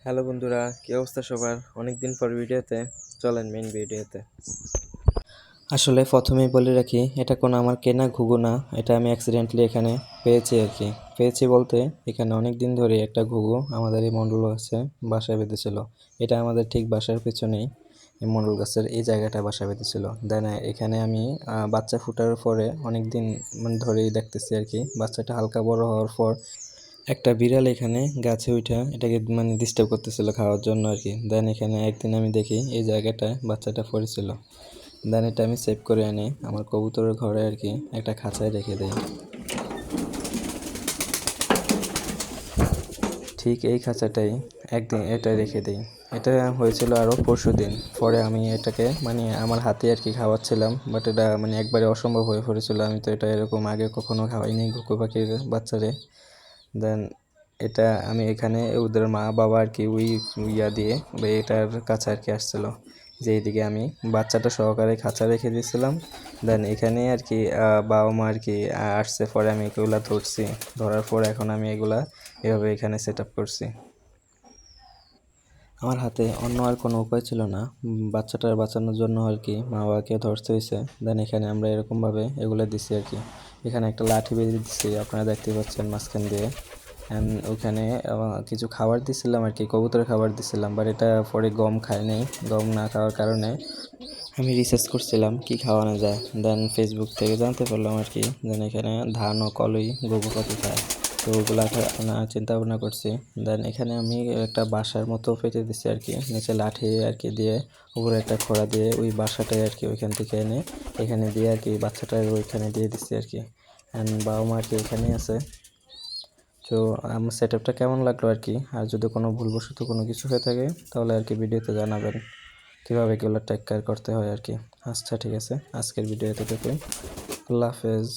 Hello বন্ধুরা, কি অবস্থা সবার? অনেকদিন পর ভিডিওতে। চলেন মেইন ভিডিওতে। আসলে প্রথমেই বলে রাখি, এটা কোনো আমার কেনা ঘুঘু না, এটা আমি অ্যাক্সিডেন্টলি এখানে পেয়েছি আর কি। পেয়েছি বলতে এখানে অনেক দিন ধরে একটা ঘুঘু আমাদের এই মণ্ডল গাছে বাসা বেঁধেছিল। এটা আমাদের ঠিক বাসার পেছনেই এই মণ্ডল গাছের এই জায়গাটা বাসা বেঁধেছিল। দেন এখানে আমি বাচ্চা ফুটার পরে অনেক দিন ধরেই দেখতেছি আর কি। বাচ্চাটা হালকা বড় হওয়ার পর একটা বিড়াল এখানে গাছে উঠা এটাকে ডিস্টার্ব করতেছিল খাওয়ার জন্য আর কি। দেন এখানে একদিন আমি দেখি এই জায়গাটায় বাচ্চাটা পড়েছিল। দেন এটা আমি সেভ করে এনে আমার কবুতরের ঘরে আর কি একটা খাঁচায় রেখে দেই। ঠিক এই খাঁচাটাই একদিন এটা রেখে দিই। এটা হয়েছিল আরও পরশুদিন। পরে আমি এটাকে আমার হাতে আর কি খাওয়াচ্ছিলাম, বাট এটা একবারে অসম্ভব হয়ে পড়েছিল। আমি তো এটা এরকম আগে কখনো খাওয়াইনি ঘুঘু পাখির বাচ্চারে। দেন এটা আমি এখানে ওদের মা বাবা আর কি ওই ইয়া দিয়ে এটার কাছে আর কি আসছিল, যে এইদিকে আমি বাচ্চাটা সহকারে খাঁচা রেখে দিয়েছিলাম। দেন এখানে আর কি বাবা মা আর কি আসছে, পরে আমি এগুলা ধরছি। ধরার পর এখন আমি এগুলা এভাবে এখানে সেট আপ করছি। আমার হাতে অন্য আর কোনো উপায় ছিল না, বাচ্চাটার বাঁচানোর জন্য আর কি মা বাবাকে ধরতে হয়েছে। দেন এখানে আমরা এরকমভাবে এগুলো দিছি আর কি। এখানে একটা লাঠি বেঁধে দিচ্ছি, আপনারা দেখতে পাচ্ছেন মাঝখান দিয়ে। অ্যান্ড ওখানে কিছু খাবার দিছিলাম আর কি, কবুতরের খাবার দিছিলাম, বাট এটা পরে গম খায় নাই। গম না খাওয়ার কারণে আমি রিসার্চ করছিলাম কি খাওয়ানো যায়। দেন ফেসবুক থেকে জানতে পারলাম আর কি। দেন এখানে ধান ও কলই ঘুঘু পাখি খায়, তো ওগুলা চিন্তা ভাবনা করছি। দেন এখানে আমি একটা বাসার মতো পেতে দিচ্ছি আর কি, নিচে লাঠি আর কি দিয়ে, উপরে একটা খোড়া দিয়ে ওই বাসাটাই আর কি ওইখান থেকে এনে এখানে দিয়ে আর কি বাচ্চাটা ওইখানে দিয়ে দিচ্ছি আর কি। অ্যান্ড বাবা মা আর কি এখানেই আছে। তো আমার সেট আপটা কেমন লাগলো আর কি, আর যদি কোনো ভুলবশত কোনো কিছু হয়ে থাকে তাহলে আর কি ভিডিওতে জানাবেন কীভাবে এগুলো টেক কেয়ার করতে হয় আর কি। আচ্ছা ঠিক আছে, আজকের ভিডিও এতটুকুই। আল্লাহ হাফেজ।